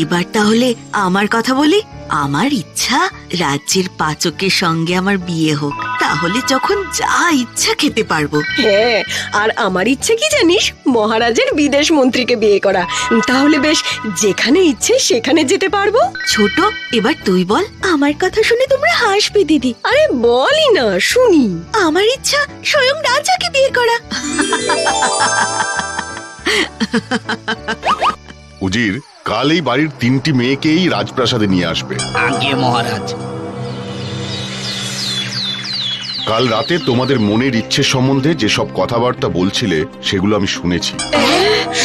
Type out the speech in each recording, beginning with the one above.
এবার তাহলে আমার কথা বলি। আমার ইচ্ছা রাজ্যের পাচকের সঙ্গে আমার বিয়ে হোক, তাহলে যখন যা ইচ্ছা খেতে পারবো। হ্যাঁ, আর আমার ইচ্ছে কি জানিস, মহারাজের বিদেশ মন্ত্রীকে বিয়ে করা। তাহলে বেশ যেখানে ইচ্ছে সেখানে যেতে পারবো। ছোট, এবার তুই বল। আমার কথা শুনে তোমরা হাসবে দিদি। আরে বলি না, শুনি। আমার ইচ্ছা স্বয়ং রাজাকে বিয়ে করা। উজির কাল এই বাড়ির 3টি মেয়েকেই রাজপ্রাসাদে নিয়ে আসবে। আজ্ঞে মহারাজ। কাল রাতে তোমাদের মনের ইচ্ছে সম্বন্ধে যেসব কথাবার্তা বলছিলে সেগুলো আমি শুনেছি।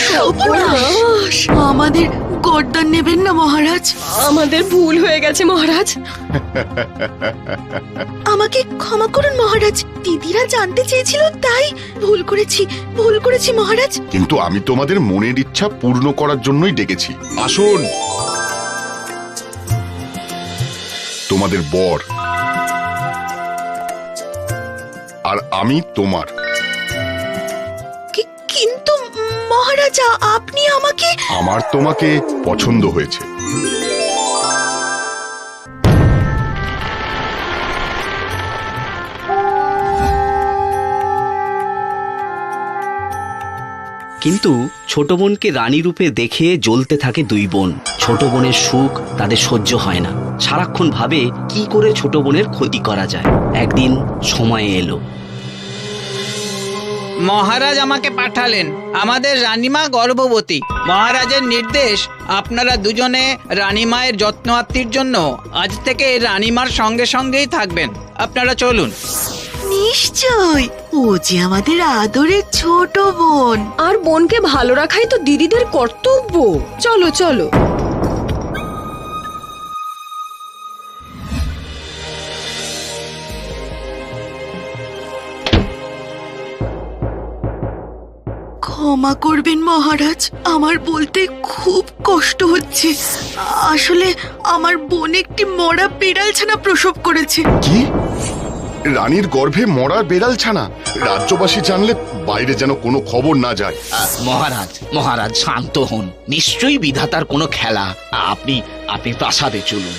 সর্বনাশ! আমাদের গর্দান নেবেন না মহারাজ। আমাদের ভুল হয়ে গেছে মহারাজ। আমাকে ক্ষমা করুন মহারাজ, দিদিরা জানতে চেয়েছিল তাই ভুল করেছি মহারাজ। কিন্তু আমি তোমাদের মনের ইচ্ছা পূর্ণ করার জন্যই ডেকেছি। আসুন। তোমাদের বর আর আমি তোমার। কিন্তু মহারাজ, আপনি আমাকে। আমার তোমাকে পছন্দ হয়েছে। কিন্তু ছোট বোনকে রানী রূপে দেখে জ্বলতে থাকে দুই বোন। ছোট বোনের সুখ তাদের সহ্য হয় না, সারাক্ষণ ভাবে কি করে ছোট বোনের ক্ষতি করা যায়। একদিন সময় এলো। মহারাজ আমাকে পাঠালেন, আমাদের রানীমা গর্ভবতী। মহারাজের নির্দেশ, আপনারা দুজনে রানীমায়ের যত্নার্থীর জন্য আজ থেকে রানীমার সঙ্গে সঙ্গেই থাকবেন। আপনারা চলুন। নিশ্চয়, ও যে আমাদের আদরের ছোট বোন। আর বোনকে ভালো রাখাই তো দিদিদের কর্তব্য। চলো চলো। ক্ষমা করবেন মহারাজ, আমার বলতে খুব কষ্ট হচ্ছে। আসলে আমার বোন একটি মরা বিড়াল ছানা প্রসব করেছে। কি? রানীর গর্ভে মরা বেড়াল ছানা? রাজ্যবাসী জানলে বাইরে যেন কোনো খবর না যায়। মহারাজ শান্ত হন, নিশ্চয়ই বিধাতার কোনো খেলা। আপনি প্রাসাদে চলুন।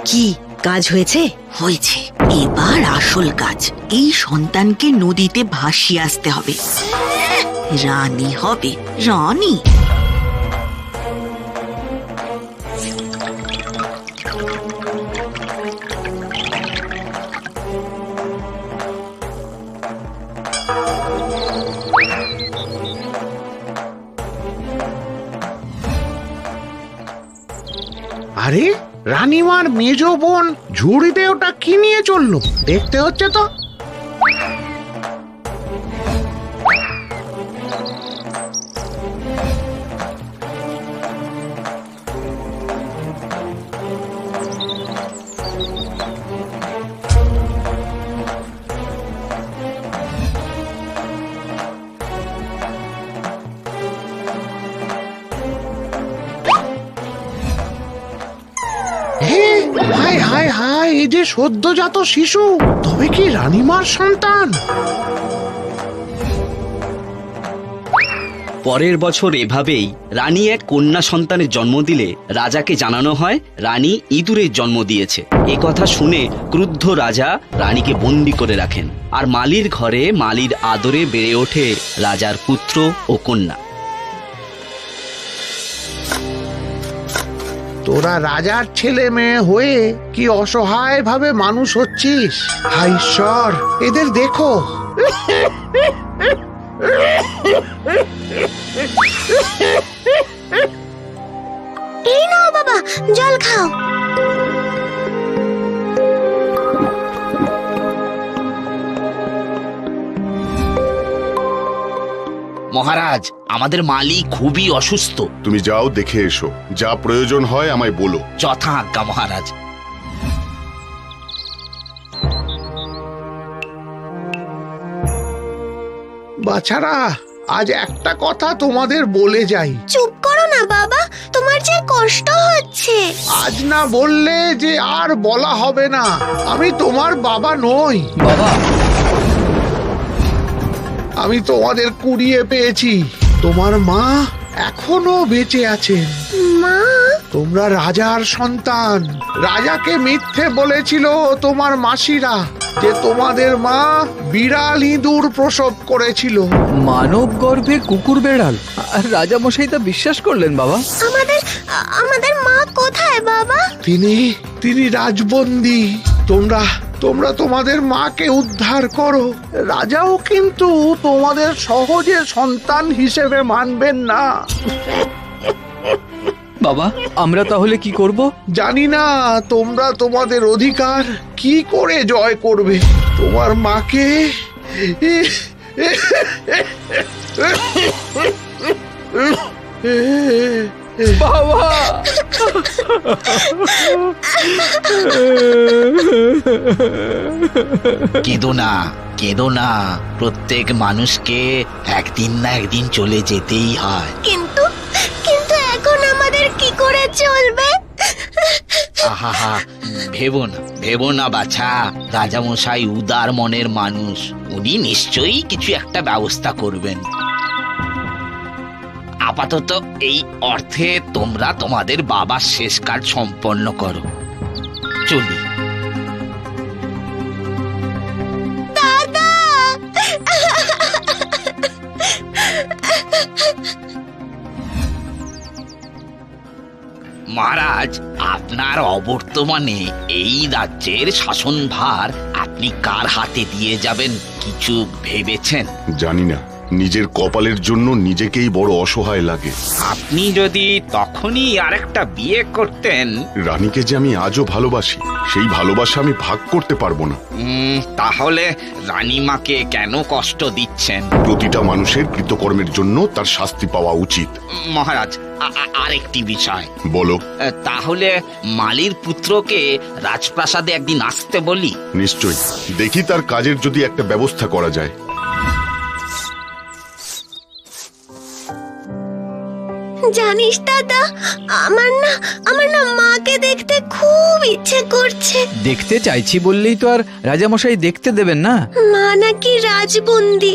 কি কাজ হয়েছে? হয়েছে, এবার আসল কাজ। এই সন্তানকে নদীতে ভাসিয়ে আসতে হবে। রানী হবে, রানী। আরে রানীমার মেজ বোন ঝুড়িতে ওটা কি নিয়ে চললো দেখতে হচ্ছে তো। হায় হায় হায়, এই যে সদ্যজাত শিশু, তবে কি রানীমার সন্তান? পরের বছর এভাবেই রানী এক কন্যা সন্তানের জন্ম দিলে রাজাকে জানানো হয় রানী ইঁদুরের জন্ম দিয়েছে। এ কথা শুনে ক্রুদ্ধ রাজা রানীকে বন্দি করে রাখেন। আর মালির ঘরে মালির আদরে বেড়ে ওঠে রাজার পুত্র ও কন্যা। তোরা রাজার ছেলে মেয়ে হয়ে কি অসহায় ভাবে মানুষ হচ্ছিস। হায় ঈশ্বর, এদের দেখো। এই নাও বাবা, জল খাও। মহারাজ, আমাদের মালি খুবই অসুস্থ। তুমি যাও, দেখে এসো। যা প্রয়োজন হয় আমায় বলো। যথা আজ্ঞা মহারাজ। বাছারা, আজ একটা কথা তোমাদের বলে যাই। চুপ করো না বাবা, তোমার যে কষ্ট হচ্ছে। আজ না বললে যে আর বলা হবে না। আমি তোমার বাবা নই। বাবা, আমি তোমাদের কুড়িয়ে পেয়েছি। তোমার মা এখনো বেঁচে আছেন। মা, তোমরা রাজার সন্তান। রাজাকে মিথ্যে বলেছিল তোমার মাসিরা যে তোমাদের মা বিড়াল ইঁদুর প্রসব করেছিল। মানব গর্ভে কুকুর বেড়াল, আর রাজামশাই তা বিশ্বাস করলেন বাবা? আমাদের মা কোথায় বাবা? তিনি রাজবন্দী। তোমরা তোমাদের মাকে উদ্ধার করো। রাজাও কিন্তু তোমাদের সহজে সন্তান হিসেবে মানবেন না। বাবা, আমরা তাহলে কি করব? জানি না তোমরা তোমাদের অধিকার কি করে জয় করবে। তোমার মাকে বাবা, কেঁদো না, প্রত্যেক মানুষকে একদিন না একদিন চলে যেতেই হয়। কিন্তু এখন আমাদের কি করে চলবে? আহা, ভেবো না বাছা। রাজামশাই উদার মনের মানুষ, উনি নিশ্চয়ই কিছু একটা ব্যবস্থা করবেন। আপাতত এই অর্থে তোমরা তোমাদের বাবার শেষ কাজ সম্পন্ন করো। চলি। দাদা, মহারাজ, আপনার অবর্তমানে এই রাজ্যের শাসনভার আপনি কার হাতে দিয়ে যাবেন কিছু ভেবেছেন? জানি না, নিজের কপালের জন্য নিজেকেই বড় অসহায় লাগে। আপনি যদি তখনই আরেকটা বিয়ে করতেন। রানীকে যে আমি আজও ভালোবাসি, সেই ভালোবাসা আমি ভাগ করতে পারবো না। তাহলে রানীমাকে কেন কষ্ট দিচ্ছেন? প্রতিটা মানুষের কৃতকর্মের জন্য তার শাস্তি পাওয়া উচিত। মহারাজ, আরেকটি বিষয়। বলো। তাহলে মালির পুত্রকে রাজপ্রাসাদে একদিন আসতে বলি। নিশ্চয়ই, দেখি তার কাজের যদি একটা ব্যবস্থা করা যায়। জানিস দাদা, আমার না মাকে দেখতে খুব ইচ্ছে করছে। দেখতে চাইছি বললেই তো আর রাজামশাই দেখতে দেবেন না। মা নাকি রাজবন্দী।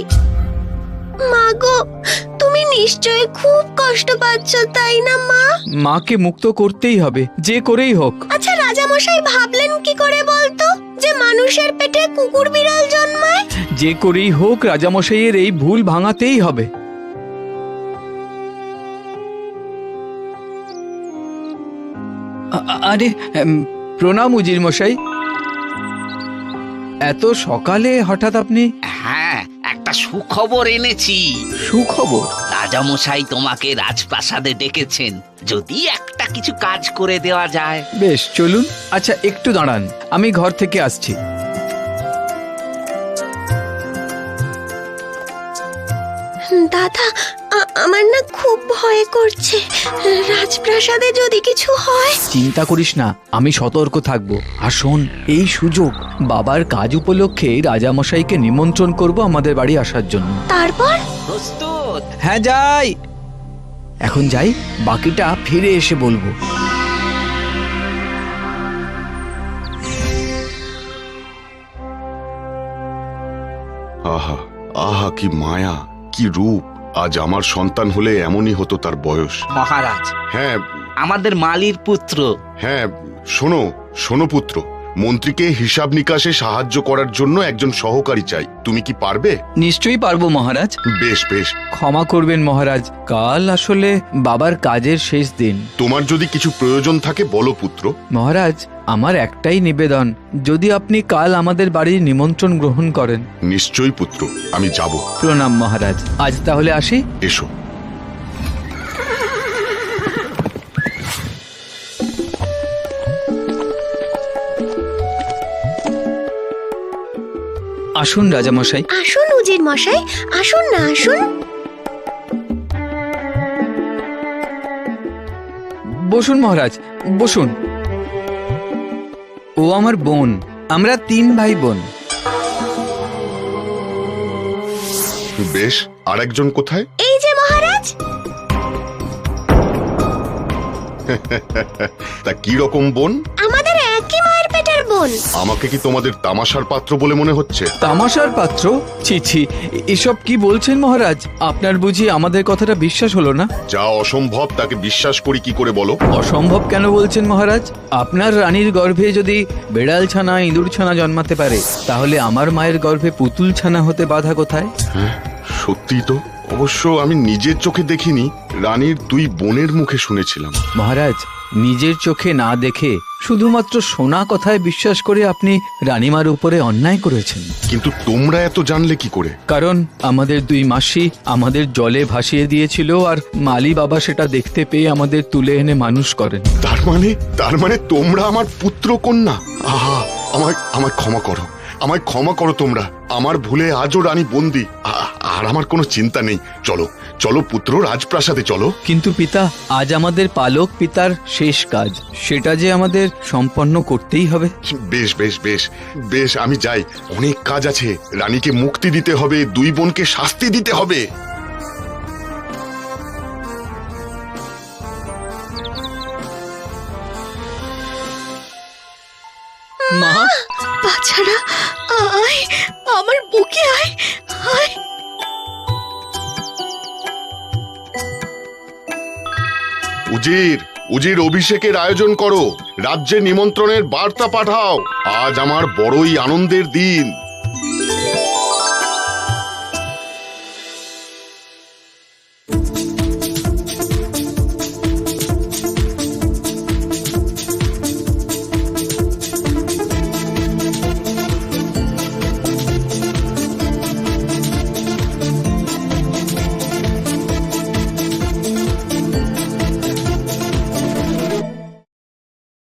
মা গো, তুমি নিশ্চয়ই খুব কষ্ট পাচ্ছ, তাই না মা? মাকে মুক্ত করতেই হবে, যে করেই হোক। আচ্ছা, রাজামশাই ভাবলেন কি করে বলতো যে মানুষের পেটে কুকুর বিড়াল জন্মায়? যে করেই হোক রাজামশাইয়ের এই ভুল ভাঙাতেই হবে। আরে, প্রণাম উজির মশাই। এত সকালে হঠাৎ আপনি? হ্যাঁ, একটা সুখবর এনেছি। সুখবর? রাজামশাই তোমাকে রাজপ্রাসাদে ডেকেছেন, যদি একটা কিছু কাজ করে দেওয়া যায়। বেশ, চলুন। আচ্ছা, একটু দাঁড়ান, আমি ঘর থেকে আসছি। দাদা, আমার না খুব ভয় করছে। রাজপ্রাসাদে যদি কিছু হয়। চিন্তা করিস না, আমি সতর্ক থাকবো। আর শোন, এই সুযোগ, বাবার কাজ উপলক্ষে রাজামশাইকে নিমন্ত্রণ করব আমাদের বাড়ি আসার জন্য। তারপর? প্রস্তুত? হ্যাঁ, যাই। এখন যাই, বাকিটা ফিরে এসে বলবো। আহা আহা, কি মায়া, কি রূপ! আজ আমার সন্তান হলে এমনই হতো তার বয়স। মহারাজ, হ্যাঁ। আমাদের মালির পুত্র। হ্যাঁ, শোনো পুত্র, মন্ত্রীকে হিসাব নিকাশে সাহায্য করার জন্য একজন সহকারী চাই। তুমি কি পারবে? নিশ্চয়ই পারবো মহারাজ। বেশ বেশ। ক্ষমা করবেন মহারাজ, কাল আসলে বাবার কাজের শেষ দিন। তোমার যদি কিছু প্রয়োজন থাকে বলো পুত্র। মহারাজ, আমার একটাই নিবেদন, যদি আপনি কাল আমাদের বাড়ির নিমন্ত্রণ গ্রহণ করেন। নিশ্চয়ই পুত্র, আমি যাব। প্রণাম মহারাজ, আজ তাহলে আসি। এসো। আসুন রাজামশাই। আসুন উজির মশাই, আসুন না, আসুন। বসুন মহারাজ, বসুন। ও আমার বোন, আমরা 3 ভাই বোন। বেশ, আরেকজন কোথায়? এই যে মহারাজ। তা কি রকম বোন? আমাদের একই মায়ের পেটের বোন। বোন। আমাকে কি তোমাদের তামাশার পাত্র বলে মনে হচ্ছে? তামাশার পাত্র? ছি ছি, এসব কি বলছেন মহারাজ? আপনার বুঝি আমাদের কথাটা বিশ্বাস হলো না? যা অসম্ভব তাকে বিশ্বাস করি কি করে বলো? অসম্ভব কেন বলছেন মহারাজ? আপনার রানীর গর্ভে যদি বেড়াল ছানা ইঁদুর ছানা জন্মাতে পারে, তাহলে আমার মায়ের গর্ভে পুতুল ছানা হতে বাধা কোথায়? হ্যাঁ, সত্যি তো। অবশ্য আমি নিজের চোখে দেখিনি, রানীর দুই বোনের মুখে শুনেছিলাম। মহারাজ, নিজের চোখে না দেখে শুধুমাত্র শোনা কথায় বিশ্বাস করে আপনি রানীমার উপরে অন্যায় করেছেন। কিন্তু তোমরা এত জানলে কি করে? কারণ আমাদের দুই মাসি আমাদের জলে ভাসিয়ে দিয়েছিল, আর মালি বাবা সেটা দেখতে পেয়ে আমাদের তুলে এনে মানুষ করেন। তার মানে তোমরা আমার পুত্র কন্যা? আহা, আমায় ক্ষমা করো, আমায় ক্ষমা করো তোমরা। আমার ভুলে আজও রানী বন্দি, আর আমার কোনো চিন্তা নেই। চলো চলো পুত্র, রাজপ্রাসাদে চলো। কিন্তু পিতা, আজ আমাদের পালক পিতার শেষ কাজ, সেটা যে আমাদের সম্পন্ন করতেই হবে। বেশ বেশ বেশ বেশ, আমি যাই। অনেক কাজ আছে। রানীকে মুক্তি দিতে হবে, দুই বোনকে শাস্তি দিতে হবে। মা, বাছারা, আয়, আমার বুকে আয়, আয়। উজির অভিষেকের আয়োজন করো, রাজ্যে নিমন্ত্রণের বার্তা পাঠাও। আজ আমার বড়ই আনন্দের দিন।